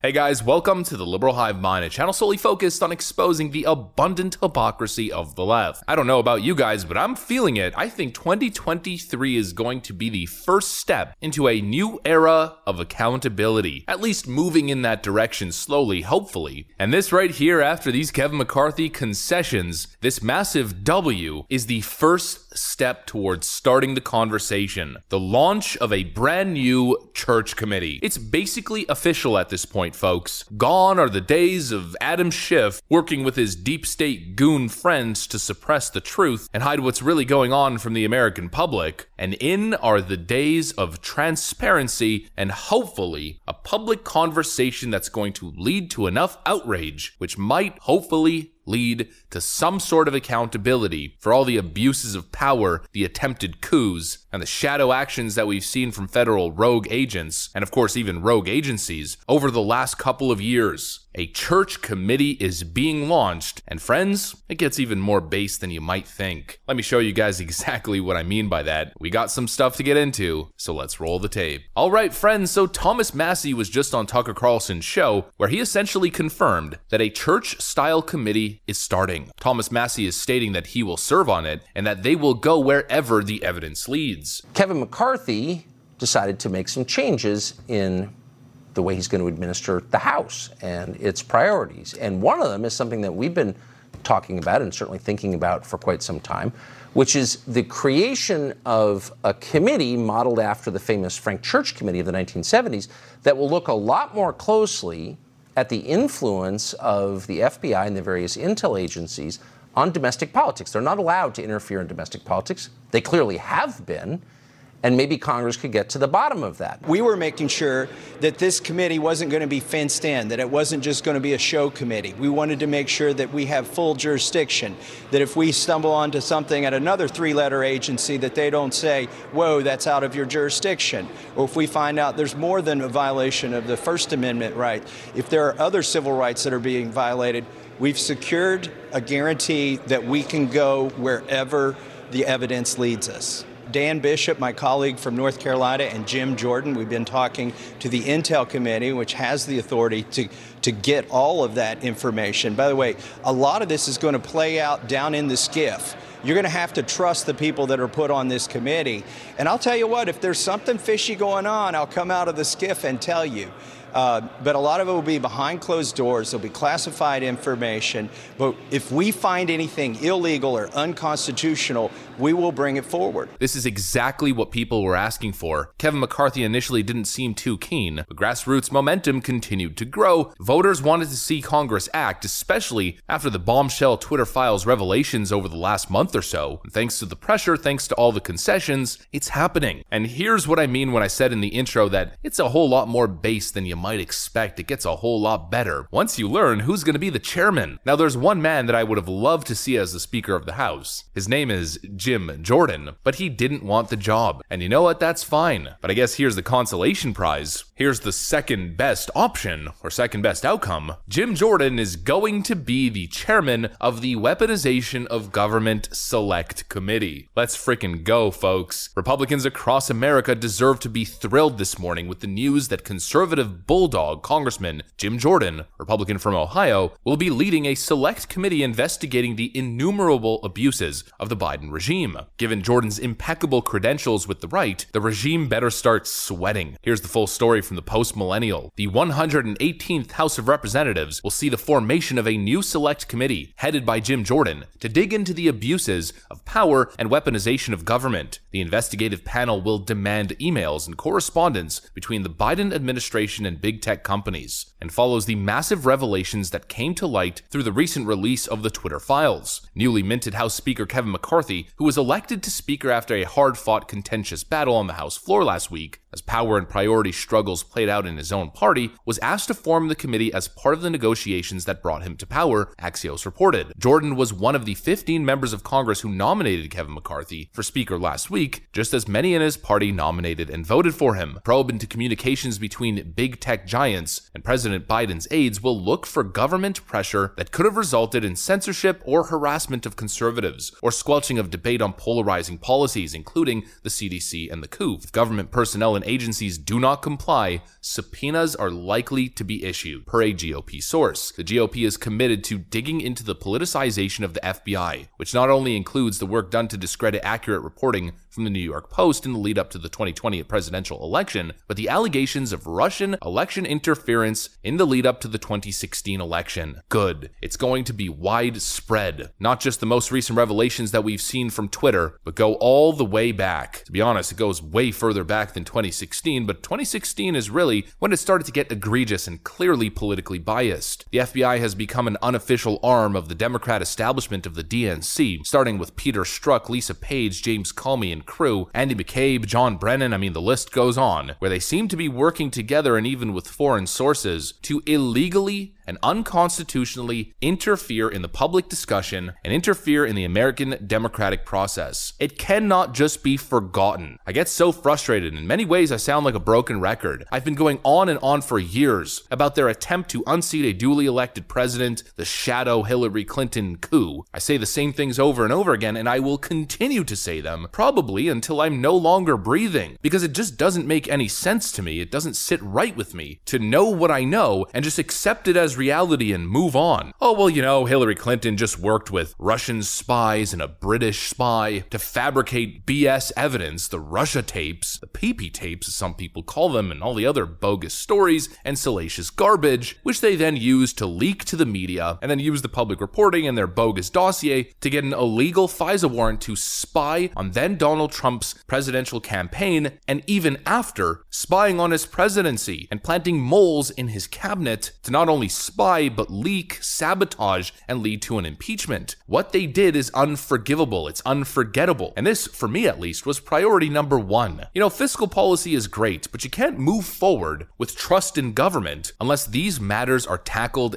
Hey guys, welcome to the Liberal Hive Mind, a channel solely focused on exposing the abundant hypocrisy of the left. I don't know about you guys, but I'm feeling it. I think 2023 is going to be the first step into a new era of accountability, at least moving in that direction slowly, hopefully. And this right here, after these Kevin McCarthy concessions, this massive W is the first step towards starting the conversation. The launch of a brand new church committee. It's basically official at this point, folks. Gone are the days of Adam Schiff working with his deep state goon friends to suppress the truth and hide what's really going on from the American public. And in are the days of transparency and hopefully a public conversation that's going to lead to enough outrage, which might hopefully lead to some sort of accountability for all the abuses of power, the attempted coups, and the shadow actions that we've seen from federal rogue agents, and of course even rogue agencies, over the last couple of years. A church committee is being launched, and friends, it gets even more base than you might think. Let me show you guys exactly what I mean by that. We got some stuff to get into, so let's roll the tape. Alright friends, so Thomas Massie was just on Tucker Carlson's show, where he essentially confirmed that a church-style committee is starting. Thomas Massie is stating that he will serve on it, and that they will go wherever the evidence leads. Kevin McCarthy decided to make some changes in the way he's going to administer the House and its priorities. And one of them is something that we've been talking about and certainly thinking about for quite some time, which is the creation of a committee modeled after the famous Frank Church Committee of the 1970s that will look a lot more closely at the influence of the FBI and the various intel agencies on domestic politics. They're not allowed to interfere in domestic politics. They clearly have been. And maybe Congress could get to the bottom of that. We were making sure that this committee wasn't going to be fenced in, that it wasn't just going to be a show committee. We wanted to make sure that we have full jurisdiction, that if we stumble onto something at another three-letter agency, that they don't say, whoa, that's out of your jurisdiction. Or if we find out there's more than a violation of the First Amendment right, if there are other civil rights that are being violated, we've secured a guarantee that we can go wherever the evidence leads us. Dan Bishop, my colleague from North Carolina, and Jim Jordan, we've been talking to the Intel Committee, which has the authority to get all of that information. By the way, a lot of this is going to play out down in the SCIF. You're going to have to trust the people that are put on this committee. And I'll tell you what, if there's something fishy going on, I'll come out of the SCIF and tell you. But a lot of it will be behind closed doors. There'll be classified information. But if we find anything illegal or unconstitutional, we will bring it forward. This is exactly what people were asking for. Kevin McCarthy initially didn't seem too keen, but grassroots momentum continued to grow. Voters wanted to see Congress act, especially after the bombshell Twitter files revelations over the last month or so. And thanks to the pressure, thanks to all the concessions, it's happening. And here's what I mean when I said in the intro that it's a whole lot more base than you might expect. It gets a whole lot better once you learn who's going to be the chairman. Now, there's one man that I would have loved to see as the Speaker of the House. His name is Jim Jordan, but he didn't want the job. And you know what? That's fine. But I guess here's the consolation prize. Here's the second best option, or second best outcome. Jim Jordan is going to be the chairman of the Weaponization of Government Select Committee. Let's freaking go, folks. Republicans across America deserve to be thrilled this morning with the news that conservative bulldog Congressman Jim Jordan, Republican from Ohio, will be leading a select committee investigating the innumerable abuses of the Biden regime. Given Jordan's impeccable credentials with the right, the regime better start sweating. Here's the full story from the Post-Millennial. The 118th House of Representatives will see the formation of a new select committee, headed by Jim Jordan, to dig into the abuses of power and weaponization of government. The investigative panel will demand emails and correspondence between the Biden administration and big tech companies, and follows the massive revelations that came to light through the recent release of the Twitter files. Newly minted House Speaker Kevin McCarthy, who was elected to Speaker after a hard-fought contentious battle on the House floor last week, as power and priority struggles played out in his own party, was asked to form the committee as part of the negotiations that brought him to power, Axios reported. Jordan was one of the 15 members of Congress who nominated Kevin McCarthy for Speaker last week, just as many in his party nominated and voted for him. Probe into communications between big tech tech giants and President Biden's aides will look for government pressure that could have resulted in censorship or harassment of conservatives, or squelching of debate on polarizing policies, including the CDC and the coup. If government personnel and agencies do not comply, subpoenas are likely to be issued, per a GOP source. The GOP is committed to digging into the politicization of the FBI, which not only includes the work done to discredit accurate reporting from the New York Post in the lead up to the 2020 presidential election, but the allegations of Russian election interference in the lead up to the 2016 election. Good. It's going to be widespread. Not just the most recent revelations that we've seen from Twitter, but go all the way back. To be honest, it goes way further back than 2016, but 2016 is really when it started to get egregious and clearly politically biased. The FBI has become an unofficial arm of the Democrat establishment of the DNC, starting with Peter Strzok, Lisa Page, James Comey and crew, Andy McCabe, John Brennan, the list goes on, where they seem to be working together and even with foreign sources to illegally and unconstitutionally interfere in the public discussion and interfere in the American democratic process. It cannot just be forgotten. I get so frustrated. In many ways, I sound like a broken record. I've been going on and on for years about their attempt to unseat a duly elected president, the shadow Hillary Clinton coup. I say the same things over and over again, and I will continue to say them, probably until I'm no longer breathing, because it just doesn't make any sense to me. It doesn't sit right with me to know what I know and just accept it as reality and move on. Oh, well, Hillary Clinton just worked with Russian spies and a British spy to fabricate BS evidence, the Russia tapes, the PP tapes as some people call them, and all the other bogus stories and salacious garbage, which they then used to leak to the media and then use the public reporting and their bogus dossier to get an illegal FISA warrant to spy on then Donald Trump's presidential campaign, and even after, spying on his presidency and planting moles in his cabinet to not only spy but leak, sabotage, and lead to an impeachment. What they did is unforgivable. It's unforgettable. And this, for me at least, was priority number one. Fiscal policy is great, but you can't move forward with trust in government unless these matters are tackled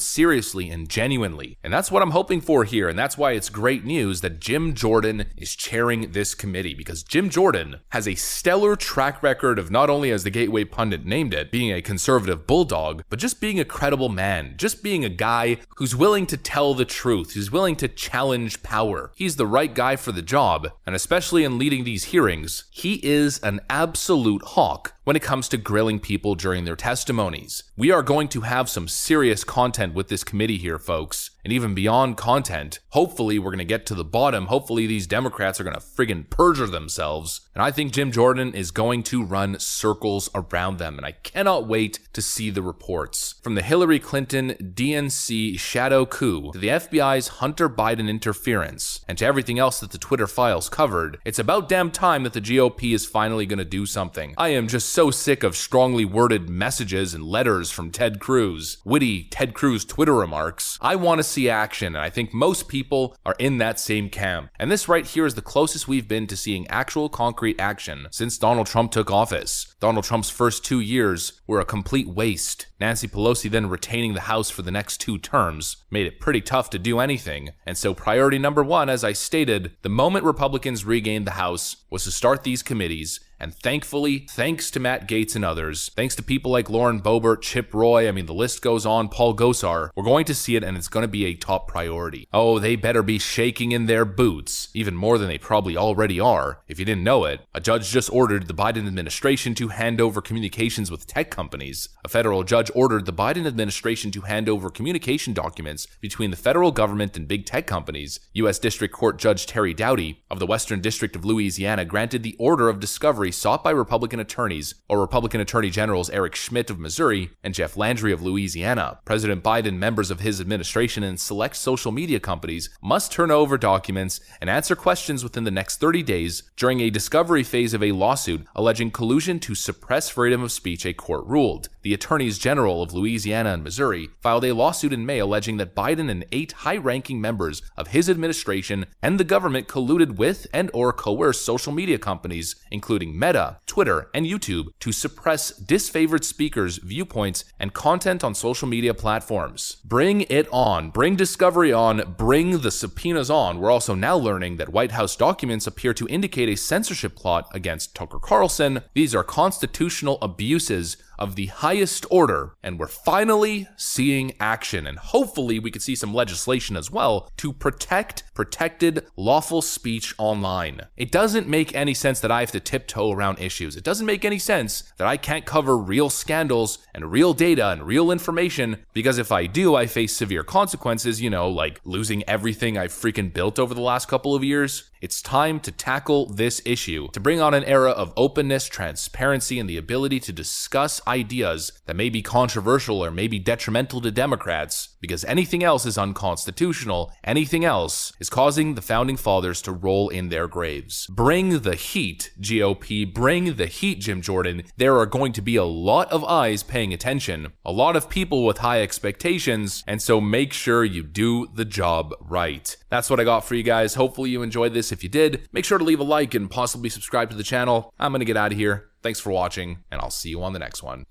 seriously and genuinely. And that's what I'm hoping for here, and that's why it's great news that Jim Jordan is chairing this committee, because Jim Jordan has a stellar track record of not only, as the Gateway pundit named it, being a conservative bulldog, but just being a credible man, just being a guy who's willing to tell the truth, who's willing to challenge power. He's the right guy for the job, and especially in leading these hearings, he is an absolute hawk when it comes to grilling people during their testimonies. We are going to have some serious content with this committee here, folks. And even beyond content, hopefully we're going to get to the bottom. Hopefully these Democrats are going to friggin' perjure themselves. And I think Jim Jordan is going to run circles around them. And I cannot wait to see the reports. From the Hillary Clinton DNC shadow coup to the FBI's Hunter Biden interference and to everything else that the Twitter files covered, it's about damn time that the GOP is finally going to do something. I am just so sick of strongly worded messages and letters from Ted Cruz, witty Ted Cruz Twitter remarks. I want to see action, and I think most people are in that same camp. And this right here is the closest we've been to seeing actual concrete action since Donald Trump took office. Donald Trump's first 2 years were a complete waste. Nancy Pelosi then retaining the House for the next 2 terms made it pretty tough to do anything. And so priority number one, as I stated, the moment Republicans regained the House was to start these committees. And thankfully, thanks to Matt Gaetz and others, thanks to people like Lauren Boebert, Chip Roy, the list goes on, Paul Gosar, we're going to see it, and it's going to be a top priority. Oh, they better be shaking in their boots, even more than they probably already are. If you didn't know it, a judge just ordered the Biden administration to hand over communications with tech companies. A federal judge ordered the Biden administration to hand over communication documents between the federal government and big tech companies. U.S. District Court Judge Terry Doughty of the Western District of Louisiana granted the order of discovery sought by Republican attorneys, or Republican Attorney Generals Eric Schmidt of Missouri and Jeff Landry of Louisiana. President Biden, members of his administration, and select social media companies must turn over documents and answer questions within the next 30 days during a discovery phase of a lawsuit alleging collusion to suppress freedom of speech, a court ruled. The Attorneys General of Louisiana and Missouri filed a lawsuit in May alleging that Biden and 8 high-ranking members of his administration and the government colluded with and or coerced social media companies, including Meta, Twitter, and YouTube, to suppress disfavored speakers' viewpoints and content on social media platforms. Bring it on. Bring discovery on. Bring the subpoenas on. We're also now learning that White House documents appear to indicate a censorship plot against Tucker Carlson. These are constitutional abuses of the highest order, and we're finally seeing action, and hopefully we could see some legislation as well to protect protected lawful speech online. It doesn't make any sense that I have to tiptoe around issues. It doesn't make any sense that I can't cover real scandals and real data and real information, because if I do, I face severe consequences, you know, like losing everything I've freaking built over the last couple of years. It's time to tackle this issue, to bring on an era of openness, transparency, and the ability to discuss ideas that may be controversial or may be detrimental to Democrats, because anything else is unconstitutional. Anything else is causing the founding fathers to roll in their graves. Bring the heat, GOP. Bring the heat, Jim Jordan. There are going to be a lot of eyes paying attention, a lot of people with high expectations, and so make sure you do the job right. That's what I got for you guys. Hopefully you enjoyed this. If you did, make sure to leave a like and possibly subscribe to the channel. I'm gonna get out of here. Thanks for watching, and I'll see you on the next one.